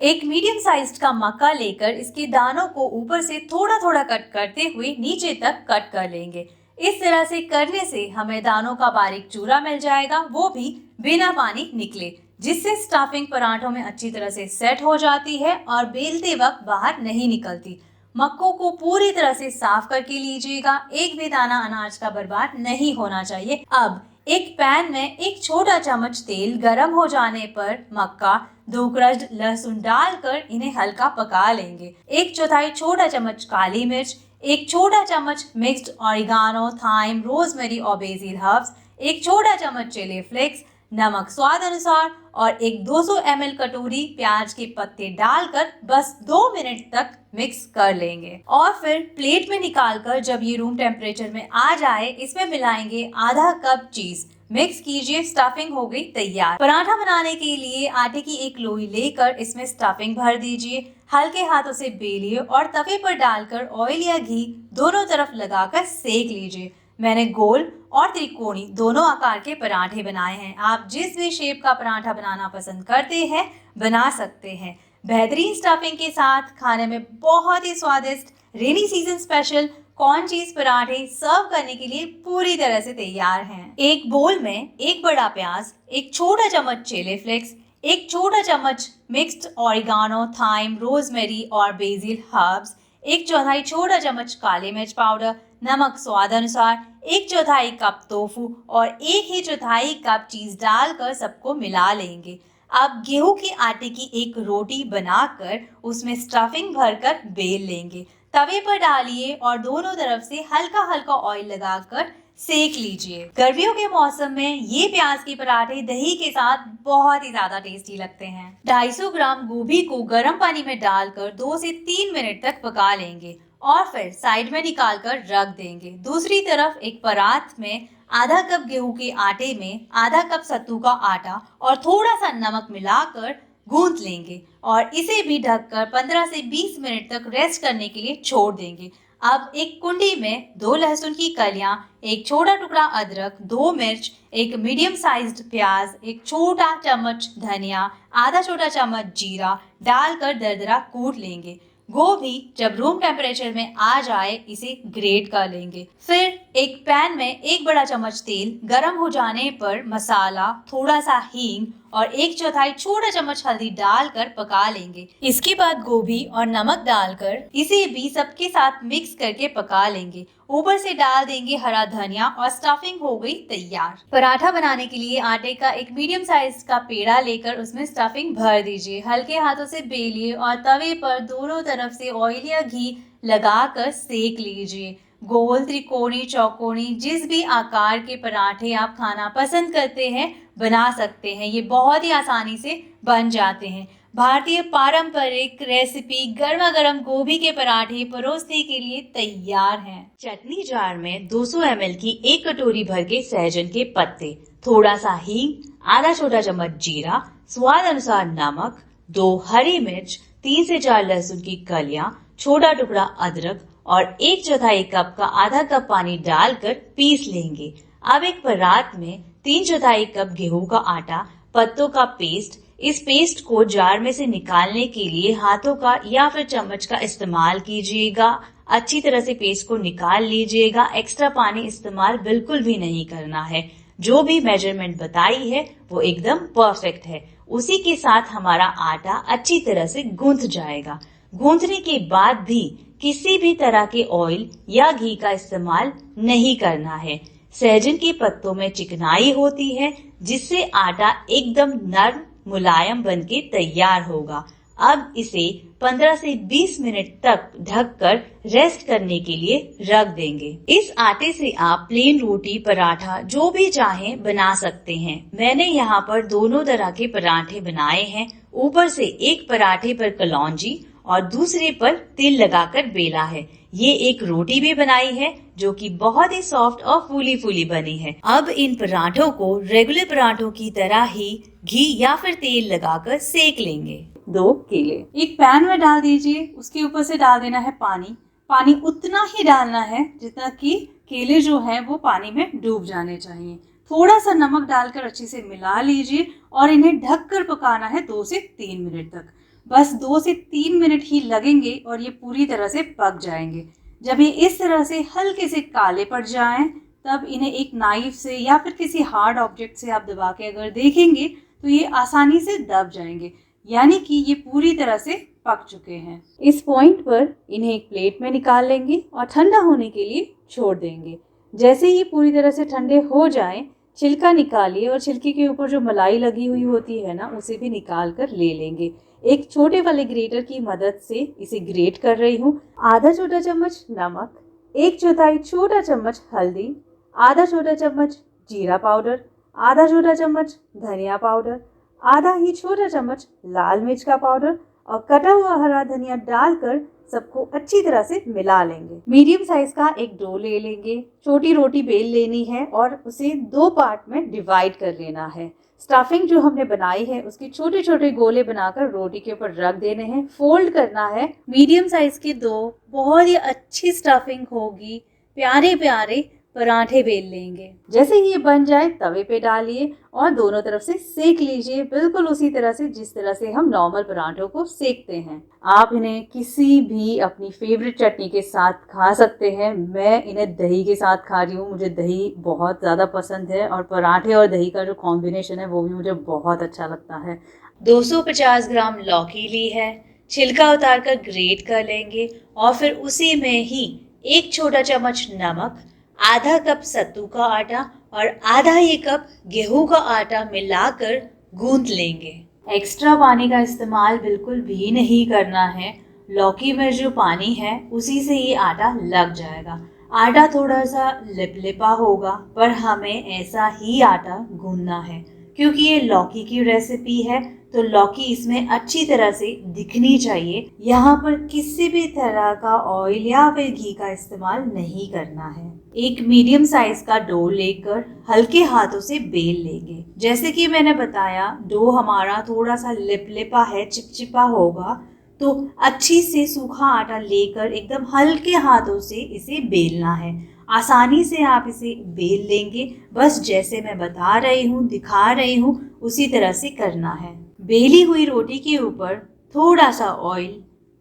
एक medium sized का मक्का लेकर इसके दानों को ऊपर से थोड़ा थोड़ा कट करते हुए नीचे तक कट कर लेंगे। इस तरह से करने से हमें दानों का बारीक चूरा मिल जाएगा, वो भी बिना पानी निकले, जिससे स्टफिंग पराठों में अच्छी तरह से सेट हो जाती है और बेलते वक्त बाहर नहीं निकलती। मक्कों को पूरी तरह से साफ करके लीजिएगा, एक भी दाना अनाज का बर्बाद नहीं होना चाहिए। अब एक पैन में एक छोटा चम्मच तेल गरम हो जाने पर मक्का, 2 क्रश्ड लहसुन डालकर इन्हें हल्का पका लेंगे। 1/4 छोटा चम्मच काली मिर्च, 1 छोटा चम्मच मिक्स्ड ऑरिगानो, थाइम, रोजमेरी और बेसिल हर्ब्स, 1 छोटा चम्मच चिली फ्लेक्स, नमक स्वाद अनुसार और एक 200 ml कटोरी प्याज के पत्ते डालकर बस 2 मिनट तक मिक्स कर लेंगे और फिर प्लेट में निकालकर जब ये रूम टेम्परेचर में आ जाए इसमें मिलाएंगे आधा कप चीज। मिक्स कीजिए, स्टफिंग हो गई तैयार। पराठा बनाने के लिए आटे की एक लोई लेकर इसमें स्टफिंग भर दीजिए, हल्के हाथों से बेलिए और तवे पर डालकर ऑयल या घी दोनों तरफ लगाकर सेक लीजिए। मैंने गोल और त्रिकोणी दोनों आकार के पराठे बनाए हैं। आप जिस भी शेप का पराठा बनाना पसंद करते हैं बना सकते हैं। बेहतरीन स्टफिंग के साथ खाने में बहुत ही स्वादिष्ट रेनी सीजन स्पेशल कॉर्न चीज पराठे सर्व करने के लिए पूरी तरह से तैयार हैं। एक बोल में एक बड़ा प्याज, एक छोटा चम्मच चिली फ्लेक्स, एक छोटा चम्मच मिक्स्ड ऑरिगानो, थाइम, रोजमेरी और बेसिल हर्ब्स, 1/4 छोटा चम्मच काली मिर्च पाउडर, नमक स्वाद अनुसार, 1/4 कप टोफू और 1/4 कप चीज डालकर सबको मिला लेंगे। अब गेहूं के आटे की एक रोटी बनाकर उसमें स्टफिंग भरकर बेल लेंगे। तवे पर डालिए और दोनों तरफ से हल्का हल्का ऑयल लगाकर सेक लीजिए। गर्मियों के मौसम में ये प्याज के पराठे दही के साथ बहुत ही ज्यादा टेस्टी लगते हैं। 250 ग्राम गोभी को गर्म पानी में डालकर 2 से 3 मिनट तक पका लेंगे और फिर साइड में निकाल कर रख देंगे। दूसरी तरफ एक परात में आधा कप गेहूं के आटे में आधा कप सत्तू का आटा और थोड़ा सा नमक मिलाकर गूंथ लेंगे और इसे भी ढककर 15 से 20 मिनट तक रेस्ट करने के लिए छोड़ देंगे। अब एक कुंडी में 2 लहसुन की कलियां, एक छोटा टुकड़ा अदरक, 2 मिर्च, एक मीडियम साइज्ड प्याज, एक छोटा चम्मच धनिया, आधा छोटा चम्मच जीरा डालकर दरदरा कूट लेंगे। गोभी जब रूम टेम्परेचर में आ जाए इसे ग्रेट कर लेंगे। फिर एक पैन में 1 बड़ा चम्मच तेल गरम हो जाने पर मसाला, थोड़ा सा हींग और 1/4 छोटा चम्मच हल्दी डालकर पका लेंगे। इसके बाद गोभी और नमक डालकर इसे भी सबके साथ मिक्स करके पका लेंगे। ऊपर से डाल देंगे हरा धनिया और स्टफिंग हो गई तैयार। पराठा बनाने के लिए आटे का एक मीडियम साइज का पेड़ा लेकर उसमें स्टफिंग भर दीजिए। हल्के हाथों से बेलिए और तवे पर दोनों तरफ से ऑयल या घी लगाकर सेक लीजिए। गोल, त्रिकोणी, चौकोनी जिस भी आकार के पराठे आप खाना पसंद करते हैं बना सकते हैं। ये बहुत ही आसानी से बन जाते हैं। भारतीय पारंपरिक रेसिपी गर्मा गर्म गोभी के पराठे परोसने के लिए तैयार हैं। चटनी जार में 200 ml की 1 कटोरी भर के सहजन के पत्ते, थोड़ा सा हींग, आधा छोटा चम्मच जीरा, स्वाद अनुसार नमक, 2 हरी मिर्च, 3 से 4 लहसुन की कलियां, छोटा टुकड़ा अदरक और 1/4 कप का आधा कप पानी डालकर पीस लेंगे। अब एक परात में 3/4 कप गेहूं का आटा, पत्तों का पेस्ट, इस पेस्ट को जार में से निकालने के लिए हाथों का या फिर चम्मच का इस्तेमाल कीजिएगा। अच्छी तरह से पेस्ट को निकाल लीजिएगा। एक्स्ट्रा पानी इस्तेमाल बिल्कुल भी नहीं करना है। जो भी मेजरमेंट बताई है वो एकदम परफेक्ट है। उसी के साथ हमारा आटा अच्छी तरह से गूंथ जाएगा। गूंथने के बाद भी किसी भी तरह के ऑयल या घी का इस्तेमाल नहीं करना है। सहजन के पत्तों में चिकनाई होती है जिससे आटा एकदम नरम मुलायम बनके तैयार होगा। अब इसे 15 से 20 मिनट तक ढककर रेस्ट करने के लिए रख देंगे। इस आटे से आप प्लेन रोटी, पराठा जो भी चाहें बना सकते हैं। मैंने यहाँ पर दोनों तरह के पराठे बनाए हैं। ऊपर से एक पराठे पर कलौंजी और दूसरे पर तिल लगाकर बेला है। ये एक रोटी भी बनाई है जो कि बहुत ही सॉफ्ट और फूली फूली बनी है। अब इन पराठों को रेगुलर पराठों की तरह ही घी या फिर तेल लगाकर सेक लेंगे। 2 केले एक पैन में डाल दीजिए। उसके ऊपर से डाल देना है पानी। पानी उतना ही डालना है जितना कि केले जो है वो पानी में डूब जाने चाहिए। थोड़ा सा नमक डालकर अच्छे से मिला लीजिए और इन्हें ढककर पकाना है 2 से 3 मिनट तक। बस 2 से 3 मिनट ही लगेंगे और ये पूरी तरह से पक जाएंगे। जब ये इस तरह से हल्के से काले पड़ जाएं, तब इन्हें एक नाइफ से या फिर किसी हार्ड ऑब्जेक्ट से आप दबा के अगर देखेंगे तो ये आसानी से दब जाएंगे, यानी कि ये पूरी तरह से पक चुके हैं। इस पॉइंट पर इन्हें एक प्लेट में निकाल लेंगे और ठंडा होने के लिए छोड़ देंगे। जैसे ही पूरी तरह से ठंडे हो जाएं, छिलका निकालिए और छिलके के ऊपर जो मलाई लगी हुई होती है ना, उसे भी निकाल कर ले लेंगे। एक छोटे वाले ग्रेटर की मदद से इसे ग्रेट कर रही हूँ। आधा छोटा चम्मच नमक, 1/4 छोटा चम्मच हल्दी, आधा छोटा चम्मच जीरा पाउडर, आधा छोटा चम्मच धनिया पाउडर, आधा ही छोटा चम्मच लाल मिर्च का पाउडर और कटा हुआ हरा धनिया डालकर सबको अच्छी तरह से मिला लेंगे। मीडियम साइज का एक डो ले लेंगे। छोटी रोटी बेल लेनी है और उसे 2 पार्ट में डिवाइड कर लेना है। स्टफिंग जो हमने बनाई है उसके छोटे छोटे गोले बनाकर रोटी के ऊपर रख देने हैं, फोल्ड करना है। मीडियम साइज के 2 बहुत ही अच्छी स्टफिंग होगी, प्यारे प्यारे पराठे बेल लेंगे। जैसे ही ये बन जाए तवे पे डालिए और दोनों तरफ से सेक लीजिए, बिल्कुल उसी तरह से जिस तरह से हम नॉर्मल पराठों को सेकते हैं। आप इन्हें किसी भी अपनी फेवरेट चटनी के साथ खा सकते हैं। मैं इन्हें दही के साथ खा रही हूँ, मुझे दही बहुत ज़्यादा पसंद है और पराठे और दही का जो कॉम्बिनेशन है वो भी मुझे बहुत अच्छा लगता है। 250 ग्राम लौकी ली है, छिलका उतार कर ग्रेट कर लेंगे और फिर उसी में ही 1 छोटा चम्मच नमक, आधा कप सत्तू का आटा और आधा ही कप गेहूं का आटा मिलाकर गूंथ लेंगे। एक्स्ट्रा पानी का इस्तेमाल बिल्कुल भी नहीं करना है। लौकी में जो पानी है उसी से ये आटा लग जाएगा। आटा थोड़ा सा लिपलिपा होगा, पर हमें ऐसा ही आटा गूंथना है क्योंकि ये लौकी की रेसिपी है, तो लौकी इसमें अच्छी तरह से दिखनी चाहिए। यहाँ पर किसी भी तरह का ऑयल या फिर घी का इस्तेमाल नहीं करना है। एक मीडियम साइज का डो लेकर हल्के हाथों से बेल लेंगे। जैसे कि मैंने बताया, डो हमारा थोड़ा सा लिपलिपा है, चिपचिपा होगा, तो अच्छी से सूखा आटा लेकर एकदम हल्के हाथों से इसे बेलना है। आसानी से आप इसे बेल लेंगे, बस जैसे मैं बता रही हूँ, दिखा रही हूँ, उसी तरह से करना है। बेली हुई रोटी के ऊपर थोड़ा सा ऑयल,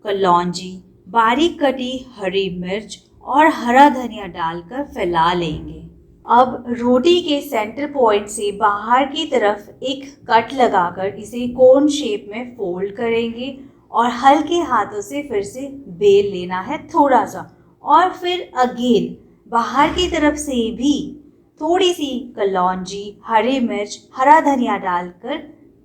कलौंजी, बारीक कटी हरी मिर्च और हरा धनिया डालकर फैला लेंगे। अब रोटी के सेंटर पॉइंट से बाहर की तरफ एक कट लगाकर इसे कोन शेप में फोल्ड करेंगे और हल्के हाथों से फिर से बेल लेना है थोड़ा सा, और फिर अगेन बाहर की तरफ से भी थोड़ी सी कलौंजी, हरी मिर्च, हरा धनिया डालकर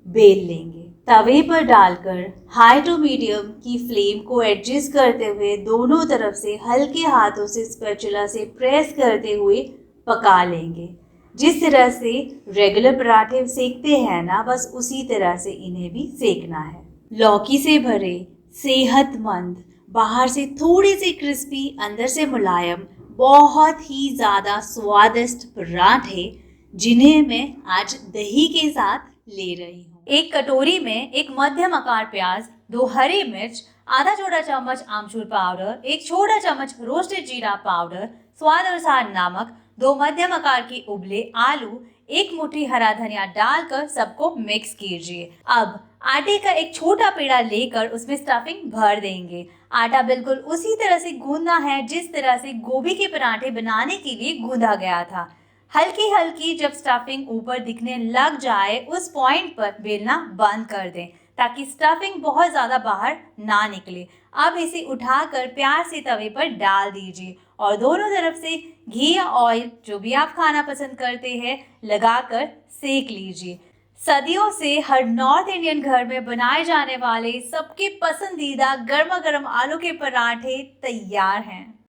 बेल लेंगे। तवे पर डालकर हाई टू मीडियम की फ्लेम को एडजस्ट करते हुए दोनों तरफ से हल्के हाथों से स्पैचुला से प्रेस करते हुए पका लेंगे। जिस तरह से रेगुलर पराठे सेकते हैं ना, बस उसी तरह से इन्हें भी सेकना है। लौकी से भरे, सेहतमंद, बाहर से थोड़े से क्रिस्पी, अंदर से मुलायम, बहुत ही ज़्यादा स्वादिष्ट पराठे, जिन्हें मैं आज दही के साथ ले रही हूँ। एक कटोरी में एक मध्यम आकार प्याज, 2 हरी मिर्च, आधा छोटा चम्मच आमचूर पाउडर, 1 छोटा चम्मच रोस्टेड जीरा पाउडर, स्वाद अनुसार नमक, 2 मध्यम आकार के उबले आलू, 1 मुट्ठी हरा धनिया डालकर सबको मिक्स कीजिए। अब आटे का एक छोटा पेड़ा लेकर उसमें स्टफिंग भर देंगे। आटा बिल्कुल उसी तरह से गूंदना है जिस तरह से गोभी के पराठे बनाने के लिए गूंदा गया था। हल्की हल्की जब स्टफिंग ऊपर दिखने लग जाए, उस पॉइंट पर बेलना बंद कर दें ताकि स्टफिंग बहुत ज़्यादा बाहर ना निकले। अब इसे उठाकर प्यार से तवे पर डाल दीजिए और दोनों तरफ से घी या ऑयल, जो भी आप खाना पसंद करते हैं, लगाकर सेक लीजिए। सदियों से हर नॉर्थ इंडियन घर में बनाए जाने वाले सबके पसंदीदा गर्मा गर्म आलू के पराठे तैयार हैं।